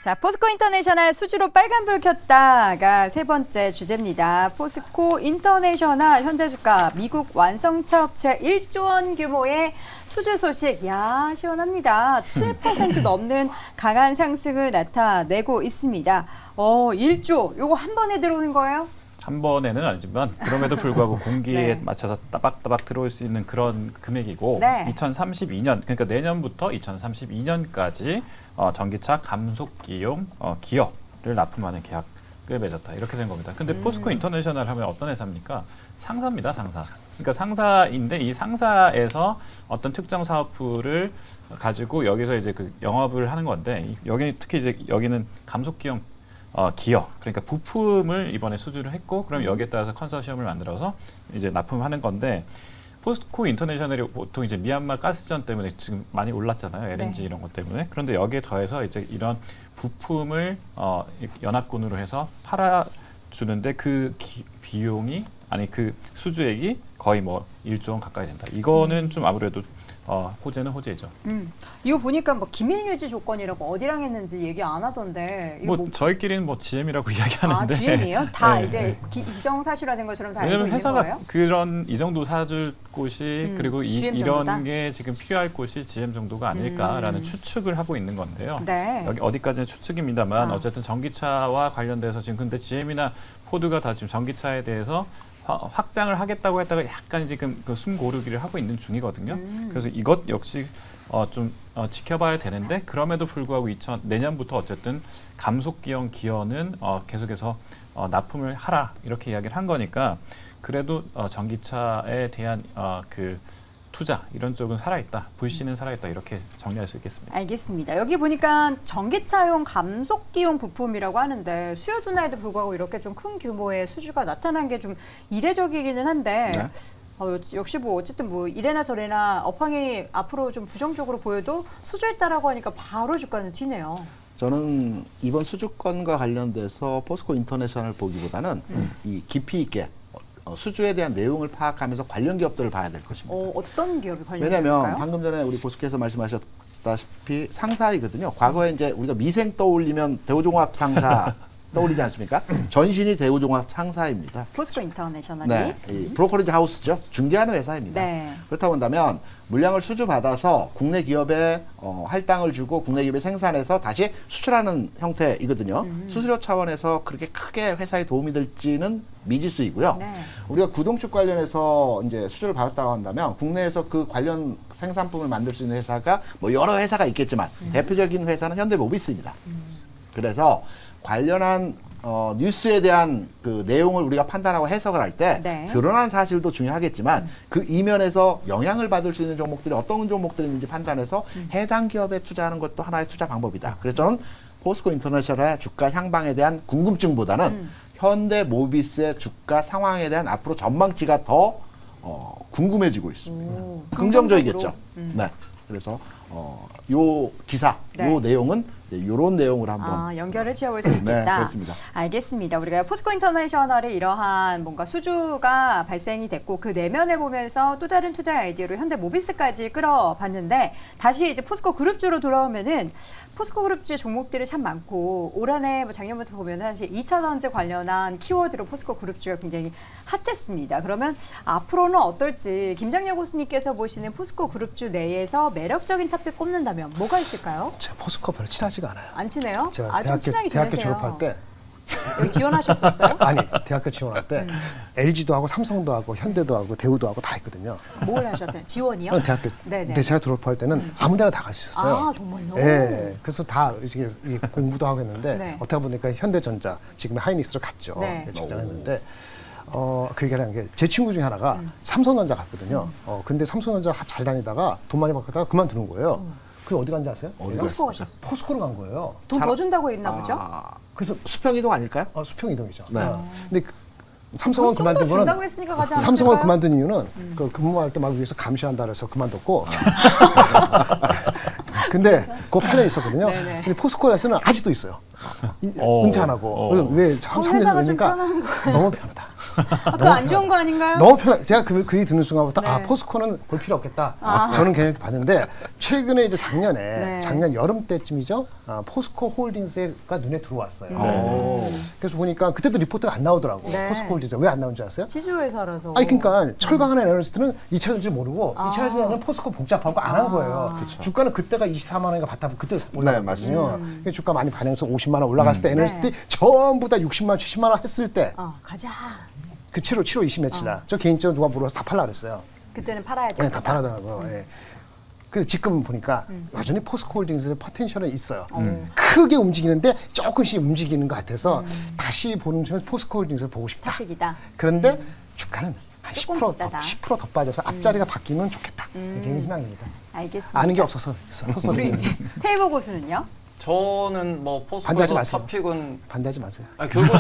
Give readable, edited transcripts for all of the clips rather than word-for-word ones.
자, 포스코 인터내셔널 수주로 빨간불 켰다가 세 번째 주제입니다. 포스코 인터내셔널 현재주가 미국 완성차 업체 1조 원 규모의 수주 소식. 야, 시원합니다. 7% 넘는 강한 상승을 나타내고 있습니다. 1조, 요거 한 번에 들어오는 거예요? 한 번에는 아니지만 그럼에도 불구하고 공기에 네. 맞춰서 따박따박 들어올 수 있는 그런 금액이고 네. 2032년 그러니까 내년부터 2032년까지 전기차 감속기용 기어를 납품하는 계약을 맺었다 이렇게 된 겁니다. 근데 포스코 인터내셔널 하면 어떤 회사입니까? 상사입니다, 상사. 그러니까 상사인데 이 상사에서 어떤 특정 사업부를 가지고 여기서 이제 그 영업을 하는 건데 여기 특히 이제 여기는 감속기용 기어 그러니까 부품을 이번에 수주를 했고 그럼 여기에 따라서 컨소시엄을 만들어서 이제 납품하는 건데 포스코 인터내셔널이 보통 이제 미얀마 가스전 때문에 지금 많이 올랐잖아요. LNG 네. 이런 것 때문에. 그런데 여기에 더해서 이제 이런 부품을 연합군으로 해서 팔아주는데 그 비용이 아니 그 수주액이 거의 뭐 1조 원 가까이 된다. 이거는 좀 아무래도 호재는 호재죠. 이거 보니까 뭐 기밀 유지 조건이라고 어디랑 했는지 얘기 안 하던데. 이거 뭐 저희끼리는 뭐 GM이라고 이야기하는데. GM이에요? 다 네, 이제 네. 기정사실화된 것처럼 다 알고 왜냐면 있는 회사가 거예요? 그런 이 정도 사줄 곳이 그리고 GM 정도다? 이런 게 지금 필요할 곳이 GM 정도가 아닐까라는 추측을 하고 있는 건데요. 네. 여기 어디까지는 추측입니다만 어쨌든 전기차와 관련돼서 지금 근데 GM이나 포드가 다 지금 전기차에 대해서 확장을 하겠다고 했다가 약간 지금 그 숨고르기를 하고 있는 중이거든요. 그래서 이것 역시 좀 지켜봐야 되는데 그럼에도 불구하고 내년부터 어쨌든 감속기형 기어는 계속해서 납품을 하라 이렇게 이야기를 한 거니까 그래도 전기차에 대한 그 투자 이런 쪽은 살아있다, 불씨는 살아있다 이렇게 정리할 수 있겠습니다. 알겠습니다. 여기 보니까 전기차용 감속기용 부품이라고 하는데 수요 둔화에도 불구하고 이렇게 좀 큰 규모의 수주가 나타난 게 좀 이례적이기는 한데 네. 역시 뭐 어쨌든 뭐 이래나 저래나 업황이 앞으로 좀 부정적으로 보여도 수주했다라고 하니까 바로 주가는 튀네요. 저는 이번 수주권과 관련돼서 포스코 인터내셔널 보기보다는 이 깊이 있게 수주에 대한 내용을 파악하면서 관련 기업들을 봐야 될 것입니다. 어떤 기업이 관련이 왜냐하면 될까요? 방금 전에 우리 보스께서 말씀하셨다시피 상사이거든요. 과거에 이제 우리가 미생 떠올리면 대우종합 상사 떠올리지 않습니까? 전신이 대우종합 상사입니다. 포스코 인터내셔널이 네, 이 브로커리지 하우스죠. 중개하는 회사입니다. 네. 그렇다고 한다면 물량을 수주받아서 국내 기업에 할당을 주고 국내 기업에 생산해서 다시 수출하는 형태이거든요. 수수료 차원에서 그렇게 크게 회사에 도움이 될지는 미지수이고요. 네. 우리가 구동축 관련해서 이제 수주를 받았다고 한다면 국내에서 그 관련 생산품을 만들 수 있는 회사가 뭐 여러 회사가 있겠지만 대표적인 회사는 현대모비스입니다. 그래서 관련한 뉴스에 대한 그 내용을 우리가 판단하고 해석을 할 때 네. 드러난 사실도 중요하겠지만 그 이면에서 영향을 받을 수 있는 종목들이 어떤 종목들이 있는지 판단해서 해당 기업에 투자하는 것도 하나의 투자 방법이다. 그래서 저는 포스코 인터내셔널의 주가 향방에 대한 궁금증보다는 현대모비스의 주가 상황에 대한 앞으로 전망치가 더 궁금해지고 있습니다. 긍정적이겠죠. 네. 그래서 요 기사, 네. 요 내용은 이런 내용으로 한번 연결을 지어볼 수 있겠다. 네, 그렇습니다. 알겠습니다. 우리가 포스코 인터내셔널이 이러한 뭔가 수주가 발생이 됐고 그 내면을 보면서 또 다른 투자 아이디어로 현대모비스까지 끌어봤는데 다시 이제 포스코 그룹주로 돌아오면은 포스코 그룹주 종목들이 참 많고 올 한해 뭐 작년부터 보면 사실 2차 전지 관련한 키워드로 포스코 그룹주가 굉장히 핫했습니다. 그러면 앞으로는 어떨지 김장렬 교수님께서 보시는 포스코 그룹주 내에서 매력적인 탑픽 꼽는다면 뭐가 있을까요? 제가 포스코 별로 친하지가 않아요. 안 친해요? 제가 좀 친하게 대학교 지내세요. 졸업할 때 여기 지원하셨었어요? 아니 대학교 지원할 때 LG도 하고 삼성도 하고 현대도 하고 대우도 하고 다 했거든요. 뭘 하셨대요? 지원이요? 대학교. 네네. 근데 제가 졸업할 때는 아무데나 다 갈 수 있었어요. 아, 정말요? 예. 그래서 다 이게 공부도 하고 했는데 네. 어떻게 보니까 현대전자 지금 하이닉스로 갔죠. 네. 직장했는데 그 얘기하는 게 제 친구 중에 하나가 삼성전자 갔거든요. 근데 삼성전자 잘 다니다가 돈 많이 받다가 그만두는 거예요. 그게 어디 간지 아세요? 어디 포스코 갔습니까? 가셨어요. 포스코로 간 거예요. 돈 더 준다고 했나 보죠? 그래서 수평 이동 아닐까요? 수평 이동이죠. 네. 근데 삼성은 돈 좀 더 그만둔 거는 준다고 했으니까 가지 않았을까요? 삼성을 그만둔 이유는 그 근무할 때 막 위해서 감시한다 그래서 그만뒀고 근데 그거 8년 있었거든요. 네네. 근데 포스코에서는 아직도 있어요. 은퇴 안 하고. 그래서 왜 회사가 좀 3년 되니까 편한 거예요. 너무 편하다. 그거 안 좋은 거 아닌가요? 너무 편해. 제가 그 얘기 듣는 순간부터 네. 아 포스코는 볼 필요 없겠다. 저는 그냥 봤는데 최근에 이제 작년 여름 때쯤이죠. 포스코 홀딩스가 눈에 들어왔어요. 그래서 보니까 그때도 리포트가 안 나오더라고. 네. 포스코 홀딩스 왜 안 나온 줄 아세요? 지주회사라서. 아니 그러니까 철강하는 애널리스트는 2차 전지 모르고 2차 전지는 포스코 복잡하고 안 한 거예요. 주가는 그때가 24만 원인가 봤다면 그때 올라갔거든요. 그래서 주가 많이 반영해서 50만 원 올라갔을 때 애널리스트들이 전부 다 60만 원, 70만 원 했을 때 가자. 그 7월 20 며칠 날 저 개인적으로 누가 물어서 다 팔라 그랬어요. 그때는 팔아야 돼. 네, 다 팔아더라고요. 예. 근데 지금 보니까 여전히 포스코 홀딩스의 포텐셜은 있어요. 크게 움직이는데 조금씩 움직이는 것 같아서 다시 보는 중에서 포스코 홀딩스를 보고 싶다. 탑픽이다. 그런데 주가는 한 조금 10% 더 빠져서 앞자리가 바뀌면 좋겠다. 이게 희망입니다. 알겠습니다. 아는 게 없어서 우리 테이블 고수는요? 저는 뭐 반대하지 포스코에서 마세요. 탑픽은 반대하지 마세요. 아니, 결국은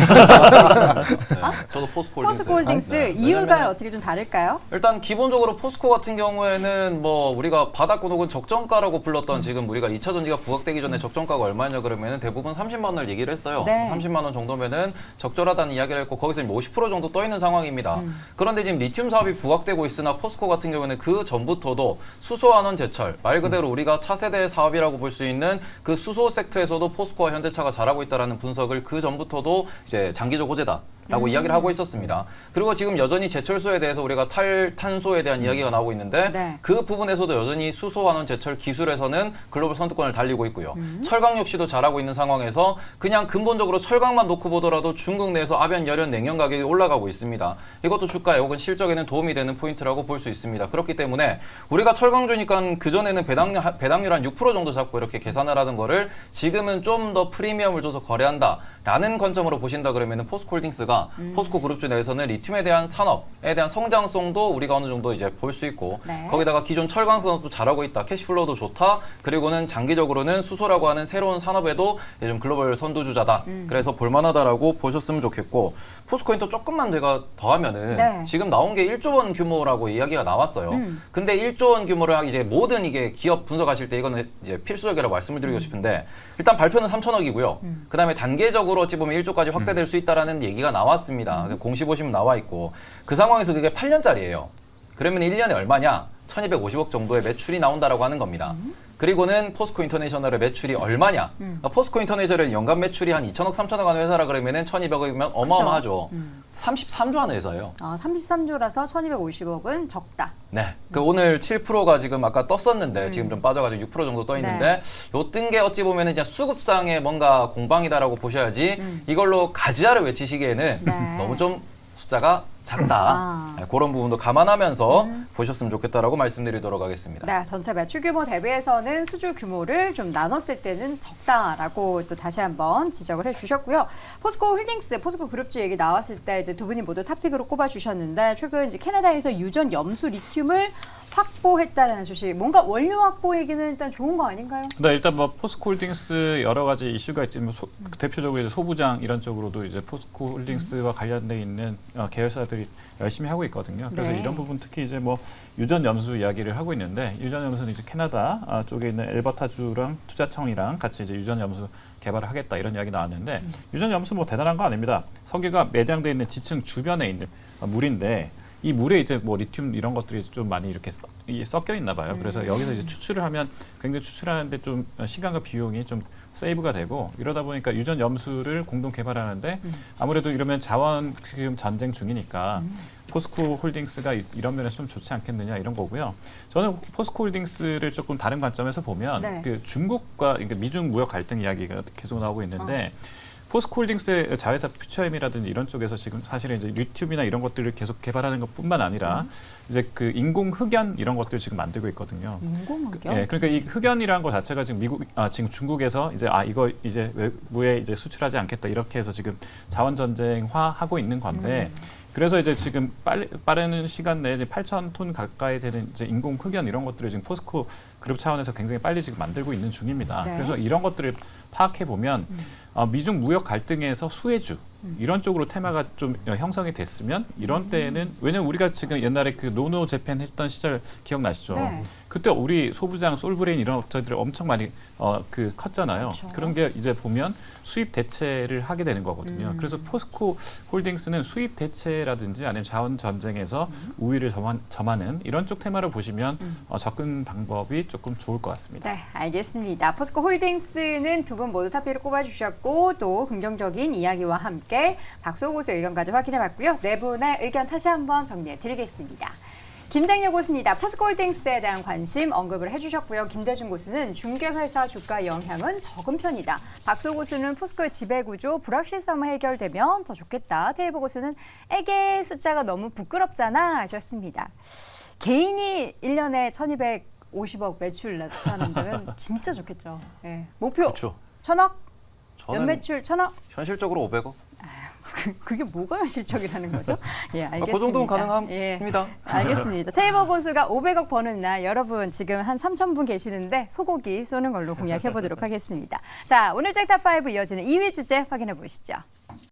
저도 포스코 홀딩스. 포스코 홀딩스 네. 이유가 왜냐면 어떻게 좀 다를까요? 일단 기본적으로 포스코 같은 경우에는 뭐 우리가 바닥권 혹은 적정가라고 불렀던 지금 우리가 2차 전지가 부각되기 전에 적정가가 얼마냐 그러면은 대부분 30만 원을 얘기를 했어요. 네. 30만 원 정도면은 적절하다는 이야기를 했고 거기서 50% 정도 떠 있는 상황입니다. 그런데 지금 리튬 사업이 부각되고 있으나 포스코 같은 경우에는 그 전부터도 수소환원 제철 말 그대로 우리가 차세대 사업이라고 볼 수 있는 그 수소 섹터에서도 포스코와 현대차가 잘하고 있다라는 분석을 그 전부터도 이제 장기적 호재다라고 이야기를 하고 있었습니다. 그리고 지금 여전히 제철소에 대해서 우리가 탈탄소에 대한 이야기가 나오고 있는데 네. 그 부분에서도 여전히 수소환원 제철 기술에서는 글로벌 선두권을 달리고 있고요. 철강 역시도 잘하고 있는 상황에서 그냥 근본적으로 철강만 놓고 보더라도 중국 내에서 아변, 열연, 냉연 가격이 올라가고 있습니다. 이것도 주가에 혹은 실적에는 도움이 되는 포인트라고 볼 수 있습니다. 그렇기 때문에 우리가 철강주니까 그전에는 배당률 한 6% 정도 잡고 이렇게 계산을 하던 거를 지금은 좀 더 프리미엄을 줘서 거래한다라는 관점으로 보신다 그러면은 포스코홀딩스가 포스코 그룹주 내에서는 리튬에 대한 산업에 대한 성장성도 우리가 어느 정도 이제 볼 수 있고 네. 거기다가 기존 철강 산업도 잘하고 있다, 캐시플로우도 좋다. 그리고는 장기적으로는 수소라고 하는 새로운 산업에도 이제 좀 글로벌 선두주자다. 그래서 볼만하다라고 보셨으면 좋겠고 포스코인터 조금만 제가 더하면은 네. 지금 나온 게 1조 원 규모라고 이야기가 나왔어요. 근데 1조 원 규모를 이제 모든 이게 기업 분석하실 때 이거는 이제 필수적이라고 말씀을 드리고 싶은데 일단 발표는 3천억이고요. 그다음에 단계적으로 어찌 보면 1조까지 확대될 수 있다라는 얘기가 나왔습니다. 공시 보시면 나와 있고 그 상황에서 그게 8년짜리예요. 그러면 1년에 얼마냐? 1,250억 정도의 매출이 나온다라고 하는 겁니다. 그리고는 포스코 인터내셔널의 매출이 얼마냐? 포스코 인터내셔널의 연간 매출이 한 2천억, 3천억 하는 회사라 그러면은 1,200억이면 어마어마하죠. 33조 하는 회사예요. 33조라서 1,250억은 적다. 네. 그 오늘 7%가 지금 아까 떴었는데 지금 좀 빠져가지고 6% 정도 떠 있는데 요 뜬 게 어찌 보면은 그냥 수급상의 뭔가 공방이다라고 보셔야지 이걸로 가지아를 외치시기에는 네. 너무 좀 숫자가 작다. 네, 그런 부분도 감안하면서 보셨으면 좋겠다라고 말씀드리도록 하겠습니다. 네, 전체 매출 규모 대비해서는 수주 규모를 좀 나눴을 때는 적다라고 또 다시 한번 지적을 해주셨고요. 포스코 홀딩스, 포스코 그룹주 얘기 나왔을 때 이제 두 분이 모두 탑픽으로 꼽아주셨는데 최근 이제 캐나다에서 유전 염수 리튬을 확보했다는 소식. 뭔가 원료 확보 얘기는 일단 좋은 거 아닌가요? 네, 일단 뭐 포스코홀딩스 여러 가지 이슈가 있지만 대표적으로 이제 소부장 이런 쪽으로도 이제 포스코홀딩스와 관련돼 있는 계열사들이 열심히 하고 있거든요. 그래서 네. 이런 부분 특히 이제 뭐 유전 염수 이야기를 하고 있는데 유전 염수는 이제 캐나다 쪽에 있는 엘버타주랑 투자청이랑 같이 이제 유전 염수 개발을 하겠다 이런 이야기 나왔는데 유전 염수 뭐 대단한 거 아닙니다. 석유가 매장돼 있는 지층 주변에 있는 물인데. 이 물에 이제 뭐 리튬 이런 것들이 좀 많이 이렇게 섞여 있나 봐요. 그래서 여기서 이제 추출을 하면 굉장히 추출하는데 좀 시간과 비용이 좀 세이브가 되고 이러다 보니까 유전 염수를 공동 개발하는데 아무래도 이러면 자원 지금 전쟁 중이니까 포스코 홀딩스가 이런 면에서 좀 좋지 않겠느냐 이런 거고요. 저는 포스코 홀딩스를 조금 다른 관점에서 보면 네. 그 중국과 그러니까 미중 무역 갈등 이야기가 계속 나오고 있는데 포스코홀딩스의 자회사 퓨처엠이라든지 이런 쪽에서 지금 사실은 이제 리튬이나 이런 것들을 계속 개발하는 것뿐만 아니라 이제 그 인공 흑연 이런 것들 지금 만들고 있거든요. 인공흑연? 예, 그러니까 이 흑연이라는 것 자체가 지금 지금 중국에서 이제 이거 이제 외부에 이제 수출하지 않겠다 이렇게 해서 지금 자원 전쟁화하고 있는 건데. 그래서 이제 지금 빠른 시간 내에 8,000톤 가까이 되는 이제 인공 흑연 이런 것들을 지금 포스코 그룹 차원에서 굉장히 빨리 지금 만들고 있는 중입니다. 네. 그래서 이런 것들을 파악해 보면 미중 무역 갈등에서 수혜주 이런 쪽으로 테마가 좀 형성이 됐으면 이런 때에는 왜냐면 우리가 지금 옛날에 그 노노 재팬 했던 시절 기억나시죠? 네. 그때 우리 소부장, 솔브레인 이런 업체들이 엄청 많이 컸잖아요. 그쵸. 그런 게 이제 보면 수입 대체를 하게 되는 거거든요. 그래서 포스코 홀딩스는 수입 대체라든지 아니면 자원 전쟁에서 우위를 점하는 이런 쪽 테마를 보시면 접근 방법이 조금 좋을 것 같습니다. 네, 알겠습니다. 포스코 홀딩스는 두 분 모두 탑피를 꼽아주셨고 또 긍정적인 이야기와 함께 박소고수의 의견까지 확인해봤고요. 네 분의 의견 다시 한번 정리해드리겠습니다. 김장렬 고수입니다. 포스코홀딩스에 대한 관심 언급을 해주셨고요. 김대중 고수는 중개회사 주가 영향은 적은 편이다. 박소 고수는 포스코의 지배구조 불확실성만 해결되면 더 좋겠다. 테이블 고수는 에게 숫자가 너무 부끄럽잖아 하셨습니다. 개인이 1년에 1250억 매출 나타난다면 진짜 좋겠죠. 예. 목표 그렇죠. 1000억? 저는 연매출 1000억? 현실적으로 500억. 그게 뭐가 현실적이라는 거죠? 예, 알겠습니다. 그 정도는 가능합니다. 예, 알겠습니다. 테이블 고수가 500억 버는 날 여러분 지금 한 3,000분 계시는데 소고기 쏘는 걸로 공약해 보도록 하겠습니다. 자, 오늘 잭탑5 이어지는 2위 주제 확인해 보시죠.